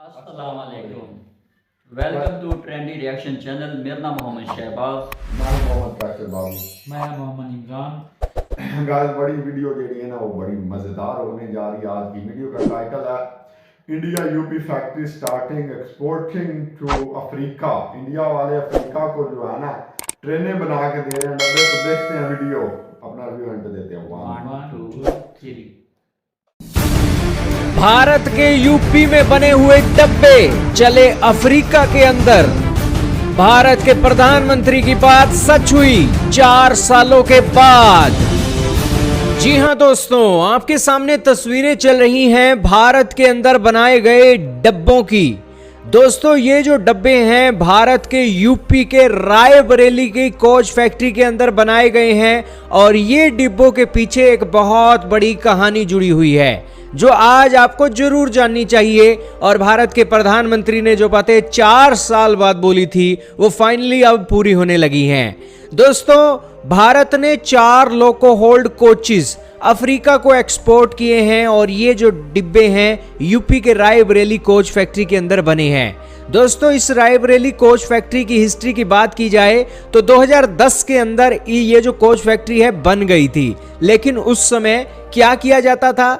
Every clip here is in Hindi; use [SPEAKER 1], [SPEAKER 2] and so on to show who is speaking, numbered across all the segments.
[SPEAKER 1] अस्सलाम वालेकुम। Welcome to trendy reaction channel. मेरा नाम मोहम्मद शहबाज।
[SPEAKER 2] मैं मोहम्मद काशिफ बाबू।
[SPEAKER 3] मैं मोहम्मद इमरान।
[SPEAKER 2] गाइस बड़ी वीडियो जी है ना वो बड़ी मज़ेदार होने जा रही है। आज की वीडियो का टाइटल है India UP factory starting exporting to Africa. India वाले अफ्रीका को जो है ना ट्रेनें बना के दे रहे हैं डब्बे। तो देखते हैं वीडियो, अपना रिव्यू एंड देते हैं।
[SPEAKER 1] 1 2 3।
[SPEAKER 4] भारत के यूपी में बने हुए डब्बे चले अफ्रीका के अंदर। भारत के प्रधानमंत्री की बात सच हुई 4 सालों के बाद। जी हां दोस्तों, आपके सामने तस्वीरें चल रही हैं भारत के अंदर बनाए गए डब्बों की। दोस्तों ये जो डब्बे हैं भारत के यूपी के रायबरेली की कोच फैक्ट्री के अंदर बनाए गए हैं और ये डिब्बों के पीछे एक बहुत बड़ी कहानी जुड़ी हुई है जो आज आपको जरूर जाननी चाहिए। और भारत के प्रधानमंत्री ने जो बातें 4 साल बाद बोली थी वो फाइनली अब पूरी होने लगी हैं। दोस्तों भारत ने 4 लोको होल्ड कोचेस अफ्रीका को एक्सपोर्ट किए हैं और ये जो डिब्बे हैं यूपी के रायबरेली कोच फैक्ट्री के अंदर बने हैं। दोस्तों इस रायबरेली कोच फैक्ट्री की हिस्ट्री की बात की जाए तो 2010 के अंदर ये जो कोच फैक्ट्री है बन गई थी। लेकिन उस समय क्या किया जाता था,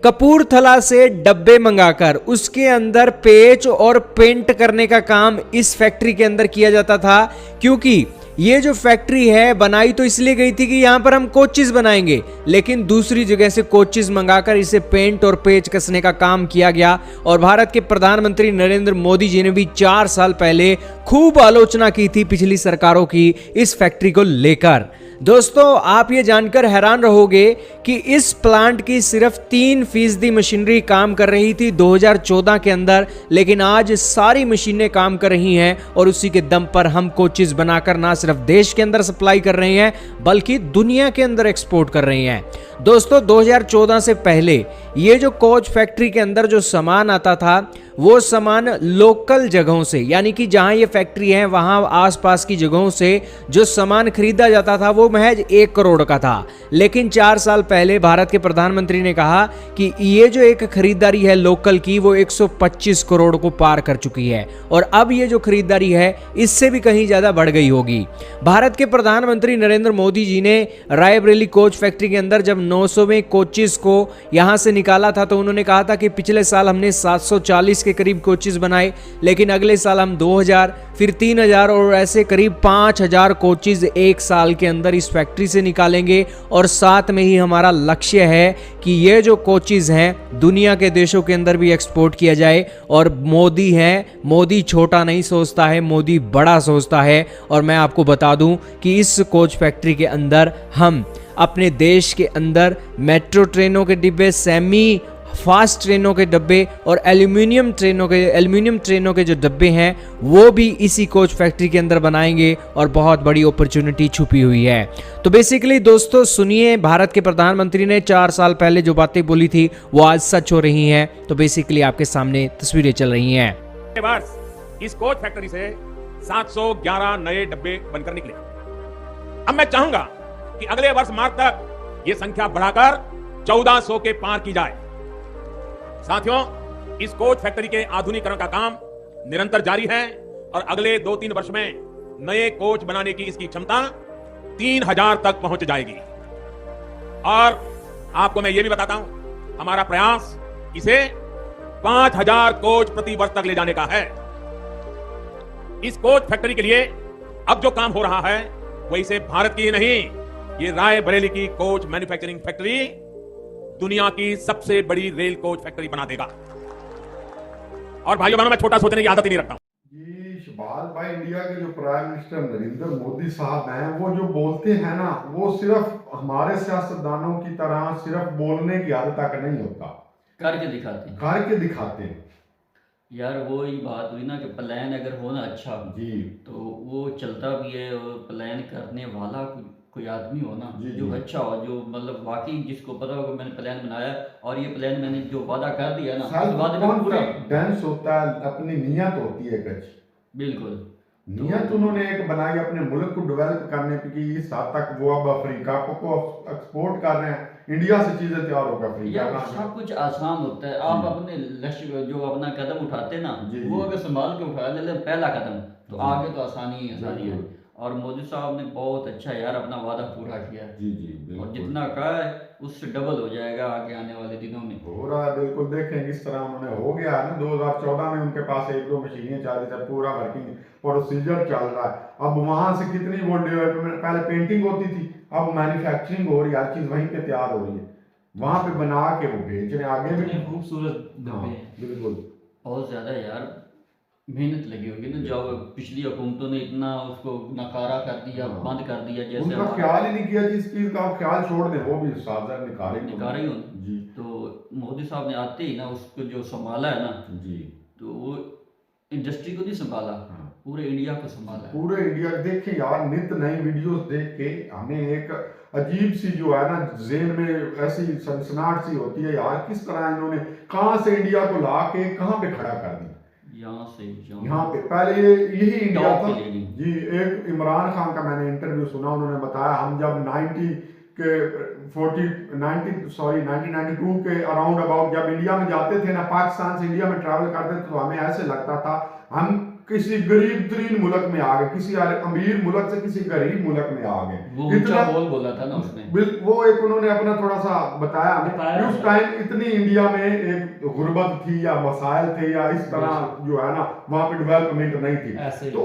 [SPEAKER 4] कपूरथला से डब्बे मंगाकर उसके अंदर पेच और पेंट करने का काम इस फैक्ट्री के अंदर किया जाता था। क्योंकि ये जो फैक्ट्री है बनाई तो इसलिए गई थी कि यहां पर हम कोचेस बनाएंगे, लेकिन दूसरी जगह से कोचेस मंगाकर इसे पेंट और पेच कसने का काम किया गया। और भारत के प्रधानमंत्री नरेंद्र मोदी जी ने भी 4 साल पहले खूब आलोचना की थी पिछली सरकारों की इस फैक्ट्री को लेकर। दोस्तों आप ये जानकर हैरान रहोगे कि इस प्लांट की सिर्फ 3% मशीनरी काम कर रही थी 2014 के अंदर, लेकिन आज सारी मशीनें काम कर रही हैं और उसी के दम पर हम कोचेस बनाकर ना सिर्फ देश के अंदर सप्लाई कर रहे हैं बल्कि दुनिया के अंदर एक्सपोर्ट कर रहे हैं। दोस्तों 2014 से पहले ये जो कोच फैक्ट्री के अंदर जो सामान आता था वो सामान लोकल जगहों से, यानी कि जहां ये फैक्ट्री है वहां आसपास की जगहों से जो सामान खरीदा जाता था वो महज 1 करोड़ का था। लेकिन 4 साल पहले भारत के प्रधानमंत्री ने कहा कि ये जो एक खरीदारी है लोकल की वो 125 करोड़ को पार कर चुकी है और अब ये जो खरीदारी है इससे भी कहीं ज्यादा बढ़ गई होगी। भारत के प्रधानमंत्री नरेंद्र मोदी जी ने रायबरेली कोच फैक्ट्री के अंदर जब 900वें कोचेस को यहां से निकाला था तो उन्होंने कहा था कि पिछले साल हमने 740 के करीब कोचेस बनाए, लेकिन अगले साल हम 2000 फिर 3000 और ऐसे करीब 5000 कोचेस एक साल के अंदर इस फैक्ट्री से निकालेंगे। और साथ में ही हमारा लक्ष्य है कि ये जो कोचेस हैं दुनिया के देशों के अंदर भी एक्सपोर्ट किया जाए। और मोदी है, मोदी छोटा नहीं सोचता है, मोदी बड़ा सोचता है। और मैं आपको बता दूं कि इस कोच फैक्ट्री के अंदर हम अपने देश के अंदर मेट्रो ट्रेनों के डिब्बे, सेमी फास्ट ट्रेनों के डब्बे और एल्यूमिनियम ट्रेनों के जो डब्बे हैं वो भी इसी कोच फैक्ट्री के अंदर बनाएंगे और बहुत बड़ी अपॉर्चुनिटी छुपी हुई है। तो बेसिकली दोस्तों सुनिए, भारत के प्रधानमंत्री ने 4 साल पहले जो बातें बोली थी वो आज सच हो रही हैं। तो बेसिकली आपके सामने तस्वीरें चल रही हैं।
[SPEAKER 5] इस कोच फैक्ट्री से 711 नए डब्बे बनकर निकले। अब मैं चाहूंगा कि अगले वर्ष मार्च तक यह संख्या बढ़ाकर 1400 के पार की जाए। साथियों इस कोच फैक्ट्री के आधुनिकीकरण का काम निरंतर जारी है और अगले 2-3 वर्ष में नए कोच बनाने की इसकी क्षमता 3000 तक पहुंच जाएगी। और आपको मैं यह भी बताता हूं हमारा प्रयास इसे 5000 कोच प्रति वर्ष तक ले जाने का है। इस कोच फैक्ट्री के लिए अब जो काम हो रहा है वो इसे भारत की ही नहीं, ये रायबरेली की कोच मैन्युफैक्चरिंग फैक्ट्री दुनिया की सबसे बड़ी रेल कोच फैक्ट्री बना देगा। और भाइयों बहनों मैं छोटा सोचने की आदत ही नहीं रखता हूं।
[SPEAKER 2] ये शहबाज भाई, इंडिया के जो प्राइम मिनिस्टर नरेंद्र मोदी साहब हैं वो जो बोलते हैं ना वो सिर्फ हमारे सियासतदानों की तरह सिर्फ बोलने की आदत तक नहीं होता,
[SPEAKER 1] करके दिखाते हैं।
[SPEAKER 2] करके दिखाते हैं।
[SPEAKER 1] यार वो ही बात हुई ना कि प्लान अगर हो ना अच्छा
[SPEAKER 2] जी
[SPEAKER 1] तो वो चलता भी है और प्लान करने वाला कोई आदमी हो ना
[SPEAKER 2] जी,
[SPEAKER 1] जो
[SPEAKER 2] जी।
[SPEAKER 1] अच्छा हो, जो मतलब वाकई जिसको पता हो कि मैंने प्लान बनाया और ये प्लान मैंने जो वादा कर दिया ना उस वादे में पूरा
[SPEAKER 2] कॉन्फिडेंस होता है, अपनी नियत होती है कुछ।
[SPEAKER 1] बिल्कुल
[SPEAKER 2] नीयत उन्होंने एक बनाई अपने मुल्क को डेवलप करने की कि इस हद तक वो अब अफ्रीका को एक्सपोर्ट कर रहे हैं, इंडिया से चीजें तैयार होकर अफ्रीका
[SPEAKER 1] यार
[SPEAKER 2] कहाँ
[SPEAKER 1] सब कुछ आसान होता है। आप अपने लक्ष्य जो अपना कदम उठाते हैं ना,
[SPEAKER 2] जी,
[SPEAKER 1] वो
[SPEAKER 2] जी।
[SPEAKER 1] अगर संभाल के उठा ले पहला कदम, तो
[SPEAKER 2] जी।
[SPEAKER 1] आगे तो आसानी ही आसानी है।
[SPEAKER 2] बिल्कुल।
[SPEAKER 1] और मोदी साहब ने बहुत अच्छा यार अपना वादा पूरा किया है,
[SPEAKER 2] जी जी
[SPEAKER 1] और
[SPEAKER 2] बिल्कुल
[SPEAKER 1] जितना कहा है उससे डबल हो जाएगा आगे आने वाले दिनों में।
[SPEAKER 2] हो रहा है। बिल्कुल देखें किस तरह उन्होंने हो गया है ना, 2014 में उनके पास 1-2 मशीनें चल रही थी, पूरा वर्किंग प्रोसीजर चल रहा है। अब वहां से कितनी वो डेवलपमेंट, पहले पेंटिंग होती थी, अब मैन्युफैक्चरिंग हो रही है, हर चीज वहीं पे तैयार हो रही है, वहां पे बना के वो बेच रहे हैं आगे भी।
[SPEAKER 3] इतने खूबसूरत डब्बे
[SPEAKER 2] हाँ,
[SPEAKER 3] हैं।
[SPEAKER 2] बिल्कुल
[SPEAKER 1] बहुत ज़्यादा यार मेहनत लगी होगी ना, जब पिछली हुकूमतों ने इतना उसको नकारा कर दिया,
[SPEAKER 2] हाँ।
[SPEAKER 1] बंद कर दिया, जैसे
[SPEAKER 2] उनका
[SPEAKER 1] हमारा
[SPEAKER 2] ख्याल ही नहीं किया, जिस चीज का आप ख्याल छोड़ दें वो भी साजर निकाले
[SPEAKER 1] निकारा ही हो।
[SPEAKER 2] जी
[SPEAKER 1] तो मोदी साहब ने आते ही ना उसको जो संभाला है ना,
[SPEAKER 2] जी
[SPEAKER 1] तो वो इंडस्ट्री को नहीं संभाला,
[SPEAKER 2] हाँ।
[SPEAKER 1] पूरे इंडिया को संभाला है।
[SPEAKER 2] पूरे इंडिया देखें यार, नित नई वीडियोस देख के हमें एक अजीब सी जो है ना जेन में ऐसी सनसनाहट सी होती है यार, किस तरह इन्होंने कहां से इंडिया को ला के कहां पे खड़ा कर दिया।
[SPEAKER 1] यहाँ से
[SPEAKER 2] यहाँ पे पहले यही इंडिया
[SPEAKER 1] टॉप
[SPEAKER 2] था
[SPEAKER 1] पे ले गई।
[SPEAKER 2] जी। एक इमरान खान का मैंने इंटरव्यू सुना, उन्होंने बताया हम जब 1992 के अराउंड अबाउट जब इंडिया में जाते थे ना, पाकिस्तान से इंडिया में ट्रैवल करते थे, तो हमें ऐसे लगता था हम किसी गरीब तरीन मुल्क में आ गए, किसी अमीर मुल्क से किसी गरीब मुल्क में आ गए।
[SPEAKER 1] वो ऊंचा बोल बोला था ना उसने।
[SPEAKER 2] वो एक उन्होंने अपना थोड़ा सा बताया हमें कि उस टाइम इतनी इंडिया में एक गुर्बत थी या मसाइल थे या इस तरह जो है ना वहाँ पे डेवलपमेंट नहीं थी।
[SPEAKER 3] ऐसे ही।
[SPEAKER 2] तो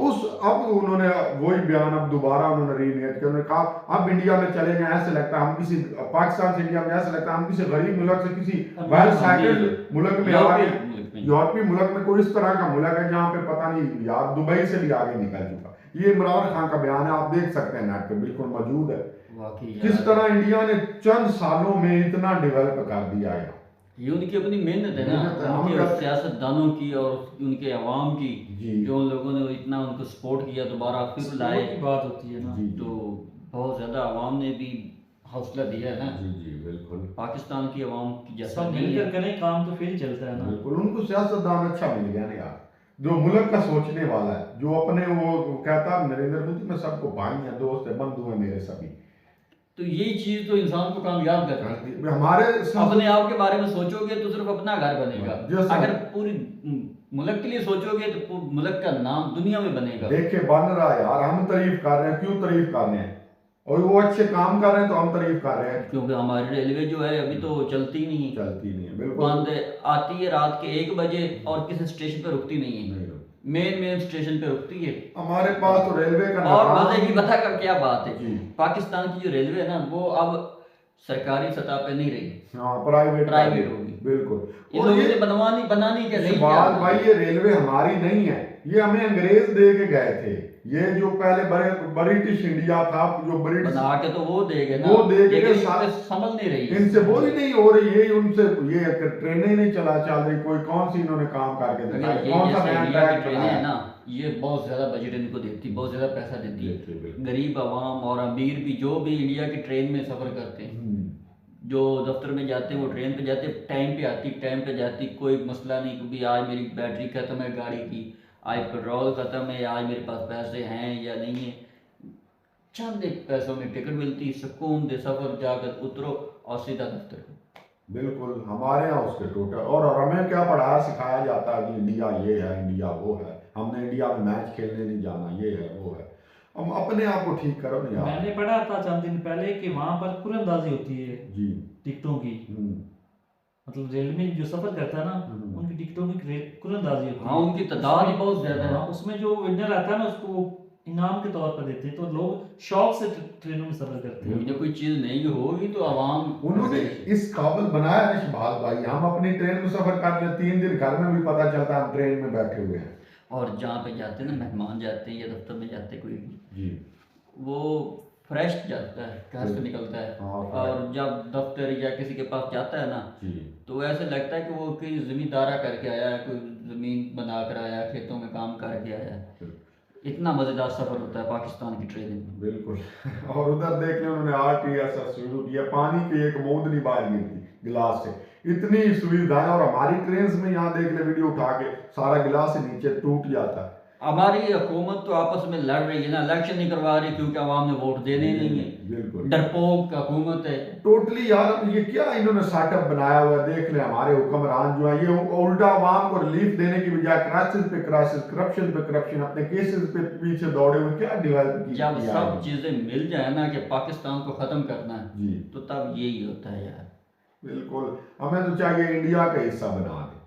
[SPEAKER 2] अब उन्होंने वही बयान अब दोबारा उन्होंने रीमेक किया, उन्होंने कहा अब इंडिया में चले गए, ऐसे लगता है हम किसी पाकिस्तान से इंडिया में ऐसे लगता है हम किसी गरीब मुल्क से किसी वेल सेटल्ड मुल्क में आ गए, यूरोपीय मुल्क में कोई इस तरह का मुल्क है जहाँ पे पता नहीं यार दुबई से भी आगे निकल चुका। ये इमरान खान का बयान है, आप देख सकते हैं नेट पे बिल्कुल मौजूद है।
[SPEAKER 1] वाकई
[SPEAKER 2] किस तरह इंडिया ने चंद सालों में इतना डेवलप कर दिया है।
[SPEAKER 1] ये उनकी अपनी मेहनत है ना,
[SPEAKER 2] मेहनत है,
[SPEAKER 1] उनके
[SPEAKER 2] हम
[SPEAKER 1] सियासतदानों की और उनके अवाम की,
[SPEAKER 2] जी।
[SPEAKER 1] जो उन लोगों ने इतना उनको सपोर्ट किया, दोबारा फिर लाए,
[SPEAKER 3] की बात होती है ना।
[SPEAKER 2] जी
[SPEAKER 1] तो बहुत ज़्यादा अवाम ने भी हौसला दिया है ना।
[SPEAKER 2] जी जी बिल्कुल
[SPEAKER 1] पाकिस्तान की अवाम की जैसा
[SPEAKER 3] सब
[SPEAKER 1] नहीं
[SPEAKER 3] मिलकर
[SPEAKER 1] है।
[SPEAKER 3] करें काम तो फिर ही चलता है ना।
[SPEAKER 2] बिल्कुल। उनको सियासतदान अच्छा मिल गया ना यार, जो मुल्क का सोचने वाला है, जो अपने वो कहता नरेंद्र मोदी में सबको भाई है, दोस्त है, बंधु है मेरे सभी।
[SPEAKER 1] तो यही चीज़ तो इंसान को कामयाब करती है।
[SPEAKER 2] हमारे
[SPEAKER 1] अपने आप के बारे में सोचोगे तो सिर्फ अपना घर बनेगा,
[SPEAKER 2] जैसा-
[SPEAKER 1] अगर पूरी मुल्क के लिए सोचोगे तो मुल्क का नाम दुनिया में बनेगा।
[SPEAKER 2] देखे बन रहा है यार, हम तारीफ कर रहे हैं, क्यों तारीफ कर रहे हैं, और वो अच्छे काम कर रहे हैं तो हम तारीफ कर रहे हैं।
[SPEAKER 1] क्योंकि हमारी रेलवे जो है अभी तो चलती नहीं है,
[SPEAKER 2] चलती नहीं है बिल्कुल,
[SPEAKER 1] बंद आती है रात के 1 बजे और किसी स्टेशन पे रुकती नहीं है,
[SPEAKER 2] नहीं।
[SPEAKER 1] मेन स्टेशन पे रुकती है।
[SPEAKER 2] हमारे पास तो रेलवे का
[SPEAKER 1] और
[SPEAKER 2] निजाम-
[SPEAKER 1] मजे की बता कर क्या बात है,
[SPEAKER 2] जी।
[SPEAKER 1] पाकिस्तान की जो रेलवे है ना वो अब सरकारी सतह पे नहीं रही,
[SPEAKER 2] हाँ प्राइवेट
[SPEAKER 1] होगी।
[SPEAKER 2] बिल्कुल।
[SPEAKER 1] इन
[SPEAKER 2] और
[SPEAKER 1] लोगों
[SPEAKER 2] ये
[SPEAKER 1] ने बनानी क्या नहीं
[SPEAKER 2] इकबाल
[SPEAKER 1] किया।
[SPEAKER 2] भाई, ये रेलवे हमारी नहीं है, ये हमें अंग्रेज दे के गए थे। ये जो पहले ब्रिटिश इंडिया था, जो ब्रिटिश
[SPEAKER 1] बना के तो वो देगा ना,
[SPEAKER 2] वो दे के
[SPEAKER 1] लेकिन
[SPEAKER 2] साथ-
[SPEAKER 1] इनसे समझ नहीं रही,
[SPEAKER 2] इनसे बोली नहीं हो रही, ये उनसे ये ट्रेनें नहीं चल रही, कोई कौन सी इन्होंने काम करके दिखाया,
[SPEAKER 1] ये
[SPEAKER 2] कौन सा
[SPEAKER 1] जैसे
[SPEAKER 2] नया
[SPEAKER 1] इंडिया की
[SPEAKER 2] ट्रैक
[SPEAKER 1] ट्रेनें है
[SPEAKER 2] बनाया।
[SPEAKER 1] ना, ये बहुत ज्यादा बजट इनको देती, बहुत ज्यादा पैसा देती
[SPEAKER 2] देती है,
[SPEAKER 1] है।
[SPEAKER 2] बिल्कुल।
[SPEAKER 1] गरीब आवाम और अमीर भी जो भी इंडिया की ट्रेन में सफर करते हैं, जो दफ्तर में जाते हैं वो ट्रेन पे जाते, टाइम पे आती, टाइम पे जाती, कोई मसला नहीं कि आज मेरी बैटरी खत्म है गाड़ी की, आज पेट्रोल खत्म है, आज मेरे पास पैसे हैं या नहीं है, चंद एक पैसों में टिकट मिलती, सुकून दे सफर, जाकर उतरो और सीधा दफ्तर।
[SPEAKER 2] बिल्कुल हमारे यहाँ उसके टोटल। और हमें क्या पढ़ाया सिखाया जाता है कि इंडिया ये है, इंडिया वो है, हमने इंडिया में मैच खेलने नहीं जाना, ये है वो है। हम अपने आप को ठीक करो ना यार।
[SPEAKER 3] मैंने पढ़ा था चंद दिन पहले कि वहां पर कुरंदाजी होती है
[SPEAKER 2] जी।
[SPEAKER 3] टिकटों की, मतलब रेल में जो सफर करता है ना उनकी टिकटों की कुरंदाजी होती है।
[SPEAKER 1] हाँ, उनकी तादाद ही बहुत ज्यादा है।
[SPEAKER 3] हाँ, उसमें जो विनर आता है ना उसको वो इनाम के तौर पर देते हैं, तो लोग शौक से ट्रेनों में सफर करते हैं।
[SPEAKER 1] जब कोई चीज नहीं होगी तो आवाम
[SPEAKER 2] उन्होंने इस काबिल बनाया है शहबाज भाई, हम अपनी ट्रेन में सफर करते हैं, 3 दिन घर में भी पता चलता है हम ट्रेन में बैठे हुए हैं।
[SPEAKER 1] और जहाँ पे जाते हैं ना, मेहमान जाते हैं या दफ्तर में जाते हैं कोई भी,
[SPEAKER 2] जी।
[SPEAKER 1] वो फ्रेश जाता है, घर से निकलता है,
[SPEAKER 2] हाँ,
[SPEAKER 1] और जब दफ्तर या किसी के पास जाता है ना,
[SPEAKER 2] जी।
[SPEAKER 1] तो ऐसे लगता है कि वो कोई जमींदारा करके आया है, कोई जमीन बना कर आया, खेतों में काम करके आया है। इतना मजेदार सफर होता है पाकिस्तान की ट्रेन में।
[SPEAKER 2] बिल्कुल। और उधर देख लें उन्होंने RTSS शुरू किया, पानी की एक बूंद नहीं बाहर गिरती गिलास से, इतनी सुविधाएं। और हमारी ट्रेन में यहाँ देख ले वीडियो उठा के, सारा गिलास से नीचे टूट जाता है।
[SPEAKER 1] हमारी हुकूमत तो आपस में लड़ रही है ना, इलेक्शन नहीं करवा रही क्योंकि आवाम ने वोट देने नहीं है।
[SPEAKER 2] बिल्कुल
[SPEAKER 1] डरपोक हुकूमत है।
[SPEAKER 2] टोटली यार, अब ये क्या इन्होंने सेटअप बनाया हुआ है, देख ले हमारे हुक्मरान जो है ये उल्टा आवाम को रिलीफ देने की बजाय क्राइसिस पे क्राइसिस, करप्शन पे करप्शन, अपने केसेस पे पीछे दौड़े हुए, क्या डेवलप किया
[SPEAKER 1] जब सब चीजें मिल जाए ना कि पाकिस्तान को खत्म करना है
[SPEAKER 2] जी
[SPEAKER 1] तो तब यही होता है यार।
[SPEAKER 2] बिल्कुल। हमें तो चाहिए इंडिया का हिस्सा बना दे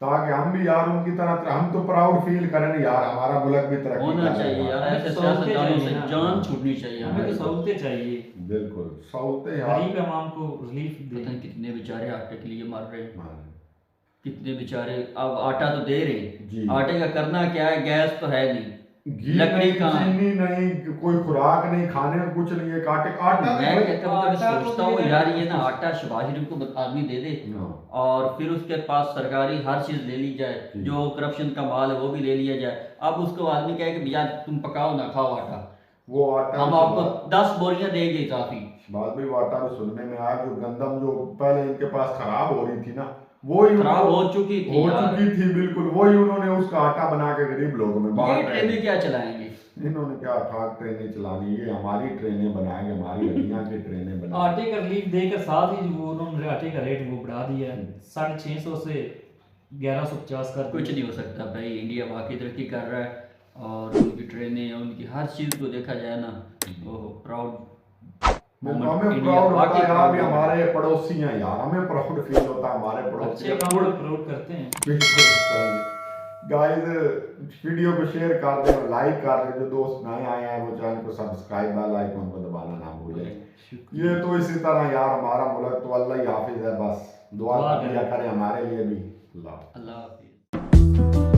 [SPEAKER 2] ताकि हम भी यार उनकी तरह, हम तो प्राउड फील करें यार, हमारा मुल्क भी तरक्की
[SPEAKER 1] होना
[SPEAKER 2] कर रहा है।
[SPEAKER 1] चाहिए यार,
[SPEAKER 3] हमें
[SPEAKER 1] ऐसे
[SPEAKER 3] सहूलतें
[SPEAKER 1] सियासतदानों से
[SPEAKER 3] चाहिए ना।
[SPEAKER 1] जान छूटनी चाहिए
[SPEAKER 3] हमें
[SPEAKER 1] हमें।
[SPEAKER 3] तो सहूलतें चाहिए,
[SPEAKER 2] बिल्कुल सहूलतें यार।
[SPEAKER 3] गरीब आवाम को रिलीफ
[SPEAKER 1] पता
[SPEAKER 3] दे।
[SPEAKER 1] नहीं कितने बेचारे आटे के लिए मर रहे हैं,
[SPEAKER 2] हाँ,
[SPEAKER 1] कितने बेचारे। अब आटा तो दे रहे
[SPEAKER 2] जी।
[SPEAKER 1] हैं, आटे का करना क्या है, गैस तो है नहीं,
[SPEAKER 2] घी
[SPEAKER 1] लकड़ी
[SPEAKER 2] नहीं,
[SPEAKER 1] कहाँ?
[SPEAKER 2] चीनी नहीं, कोई खुराक नहीं, खाने को कुछ नहीं है, काटे आटा
[SPEAKER 1] मैं
[SPEAKER 2] भी
[SPEAKER 1] कहता हूँ, कभी
[SPEAKER 3] आटा तो
[SPEAKER 1] सोचता हूँ
[SPEAKER 3] दे
[SPEAKER 1] यार
[SPEAKER 3] रहे हैं।
[SPEAKER 1] ये ना आटा शहबाज शरीफ को आदमी दे दे
[SPEAKER 2] हाँ,
[SPEAKER 1] और फिर उसके पास सरकारी हर चीज ले ली जाए,
[SPEAKER 2] जी।
[SPEAKER 1] जो करप्शन का माल है वो भी ले लिया जाए। अब उसको आदमी कहे कि भैया तुम पकाओ ना खाओ आटा,
[SPEAKER 2] वो आटा
[SPEAKER 1] हम
[SPEAKER 2] भी
[SPEAKER 1] आपको
[SPEAKER 2] शहबाज-
[SPEAKER 1] 10 बोरियां देंगे इजाफी।
[SPEAKER 2] बाद में वो आटा भी सुनने में आया, जो गंदम जो पहले इनके पास खराब हो रही थी ना, वो ही
[SPEAKER 1] खराब
[SPEAKER 2] उनको-
[SPEAKER 1] हो चुकी थी
[SPEAKER 2] हो
[SPEAKER 1] यार।
[SPEAKER 2] चुकी थी बिल्कुल, वही उन्होंने उसका आटा बना के गरीब लोगों में
[SPEAKER 1] ये
[SPEAKER 2] बांट रहे
[SPEAKER 1] ट्रेनें
[SPEAKER 2] हैं।
[SPEAKER 1] क्या चलाएंगे?
[SPEAKER 2] इन्होंने क्या खाक ट्रेनें चलानी, ये हमारी ट्रेनें बनाएंगे, हमारी हड्डियां की ट्रेनें बनाएंगे।
[SPEAKER 3] आटे का रिलीफ देकर साथ ही वो उन्होंने आटे का रेट वो बढ़ा दिया है, 650 से 1150 कर
[SPEAKER 1] कुछ नहीं हो सकता भाई, इंडिया वाकई तरक्की कर रहा है और उनकी ट्रेनें, उनकी हर चीज को देखा जाए ना, वो प्राउड
[SPEAKER 2] हमें प्राउड होता है यार, भी हमारे पड़ोसी हैं यार, हमें प्राउड फील होता है हमारे पड़ोसी
[SPEAKER 3] अच्छे काम प्रमोट करते हैं।
[SPEAKER 2] गाइस वीडियो को शेयर कर दें, लाइक कर दें, जो दोस्त नए आए हैं वो चैनल को सब्सक्राइब, बेल आइकन को दबाना ना भूलें। ये तो इसी तरह यार, हमारा मुल्क तो अल्लाह ही हाफिज है, बस दुआ
[SPEAKER 3] दुआ
[SPEAKER 2] किया करें हमारे लिए भी। अल्लाह
[SPEAKER 1] अल्लाह हाफिज़।